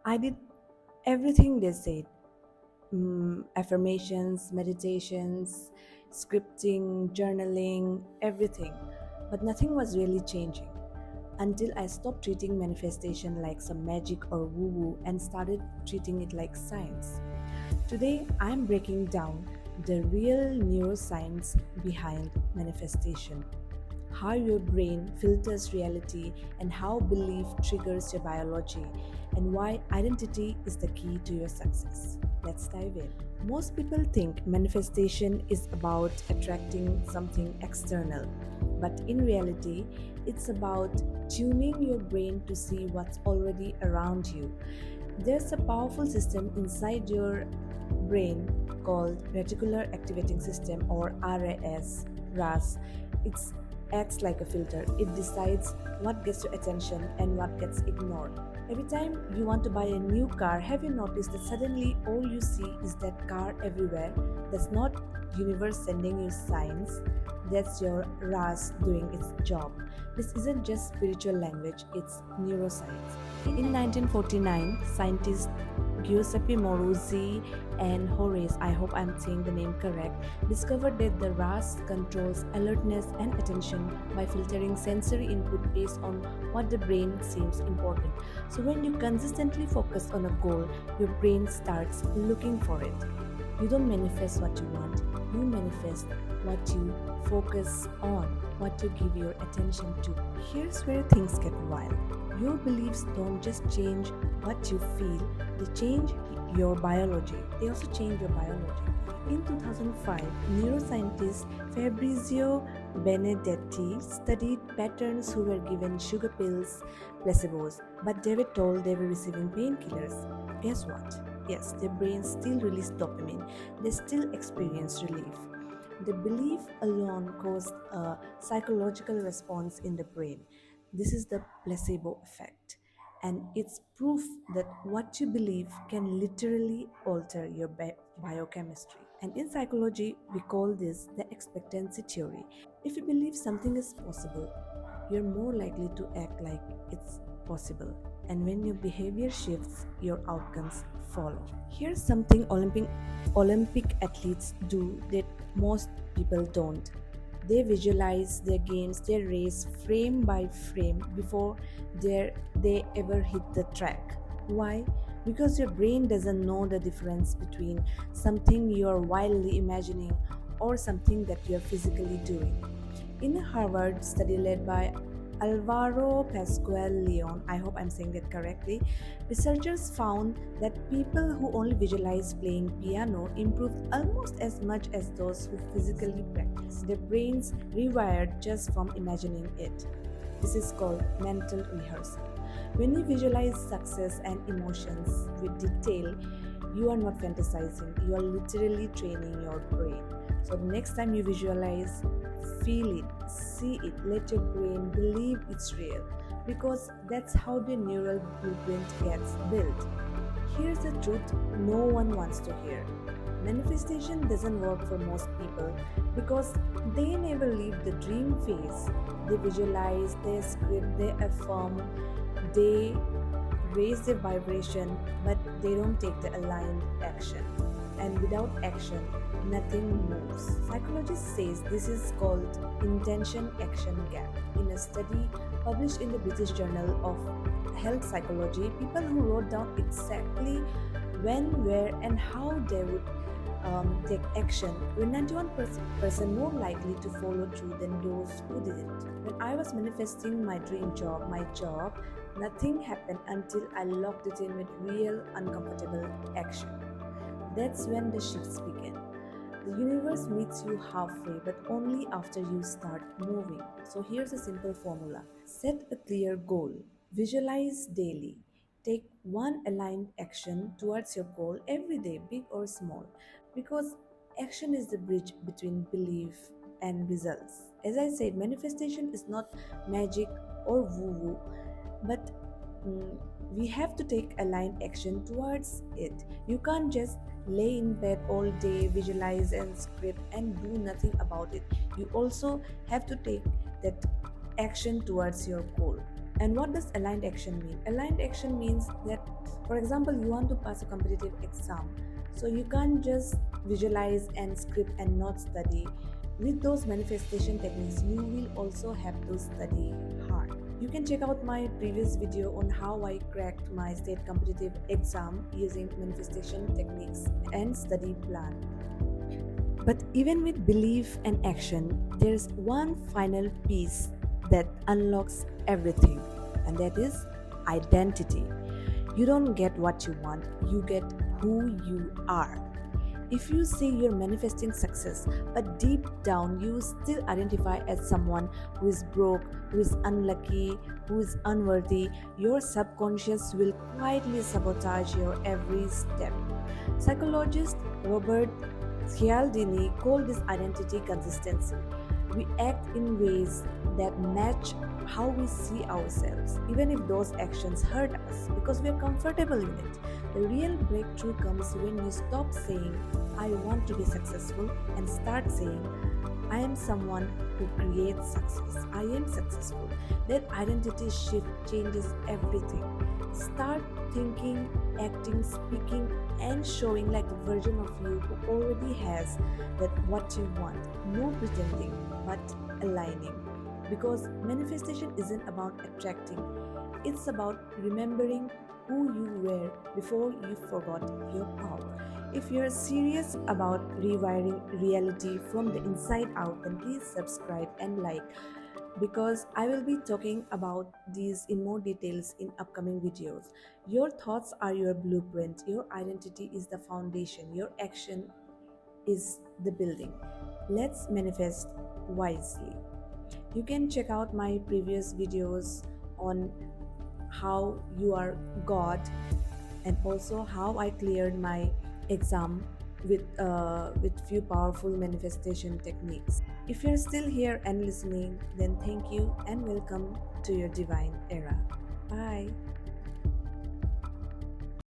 I did everything they said, affirmations, meditations, scripting, journaling, everything. But nothing was really changing until I stopped treating manifestation like some magic or woo woo and started treating it like science. Today, I'm breaking down the real neuroscience behind manifestation, how your brain filters reality, and how belief triggers your biology, and why identity is the key to your success. Let's dive in. Most people think manifestation is about attracting something external, but in reality, it's about tuning your brain to see what's already around you. There's a powerful system inside your brain called Reticular Activating System, or RAS. It acts like a filter. It decides what gets your attention and what gets ignored. Every time you want to buy a new car, have you noticed that suddenly all you see is that car everywhere? That's not universe sending you signs. That's your RAS doing its job. This isn't just spiritual language, it's neuroscience. In 1949, scientists Giuseppe Moruzzi and Horace, I hope I'm saying the name correct, discovered that the RAS controls alertness and attention by filtering sensory input based on what the brain seems important. So when you consistently focus on a goal, your brain starts looking for it. You don't manifest what you want, you manifest what you focus on, what you give your attention to. Here's where things get wild. Your beliefs don't just change what you feel, they change your biology. They also change your biology. In 2005, neuroscientist Fabrizio Benedetti studied patterns who were given sugar pills, placebos, but they were told they were receiving painkillers. Guess what? Yes, their brains still release dopamine. They still experience relief. The belief alone caused a psychological response in the brain. This is the placebo effect. And it's proof that what you believe can literally alter your biochemistry. And in psychology, we call this the expectancy theory. If you believe something is possible, you're more likely to act like it's possible. And when your behavior shifts, your outcomes follow. Here's something Olympic athletes do that most people don't. They visualize their games, their race frame by frame before they ever hit the track. Why? Because your brain doesn't know the difference between something you're wildly imagining or something that you're physically doing. In a Harvard study led by Alvaro Pascual Leon, I hope I'm saying that correctly, researchers found that people who only visualize playing piano improved almost as much as those who physically practice. Their brains rewired just from imagining it. This is called mental rehearsal. When you visualize success and emotions with detail, you are not fantasizing, you are literally training your brain. So, the next time you visualize, feel it, see it, let your brain believe it's real, because that's how the neural blueprint gets built. Here's the truth no one wants to hear. Manifestation doesn't work for most people because they never leave the dream phase. They visualize, they script, they affirm, they raise their vibration, but they don't take the aligned action. And without action, nothing moves. Psychologist says this is called intention action gap. In a study published in the British Journal of Health Psychology, people who wrote down exactly when, where, and how they would take action were 91% more likely to follow through than those who didn't. When I was manifesting my dream job, nothing happened until I locked it in with real uncomfortable action. That's when the shifts begin. The universe meets you halfway, but only after you start moving. So here's a simple formula: set a clear goal, visualize daily, take one aligned action towards your goal every day, big or small, because action is the bridge between belief and results. As I said, manifestation is not magic or woo woo, but mm, we have to take aligned action towards it. You can't just lay in bed all day, visualize and script, and do nothing about it. You also have to take that action towards your goal. And what does aligned action mean? Aligned action means that, for example, you want to pass a competitive exam. So you can't just visualize and script and not study. With those manifestation techniques, you will also have to study hard. You can check out my previous video on how I cracked my state competitive exam using manifestation techniques and study plan. But even with belief and action, there's one final piece that unlocks everything, and that is identity. You don't get what you want, you get who you are. If you say you're manifesting success, but deep down you still identify as someone who is broke, who is unlucky, who is unworthy, your subconscious will quietly sabotage your every step. Psychologist Robert Cialdini called this identity consistency. We act in ways that match how we see ourselves, even if those actions hurt us, because we are comfortable in it. The real breakthrough comes when you stop saying, I want to be successful, and start saying, I am someone who creates success. I am successful. That identity shift changes everything. Start thinking, acting, speaking, and showing like the version of you who already has that what you want. No pretending, but aligning. Because manifestation isn't about attracting, it's about remembering who you were before you forgot your power. If you're serious about rewiring reality from the inside out, then please subscribe and like, because I will be talking about these in more details in upcoming videos. Your thoughts are your blueprint, your identity is the foundation, your action is the building. Let's manifest wisely. You can check out my previous videos on how you are God, and also how I cleared my exam with few powerful manifestation techniques. If you're still here and listening, then thank you and welcome to your divine era. Bye.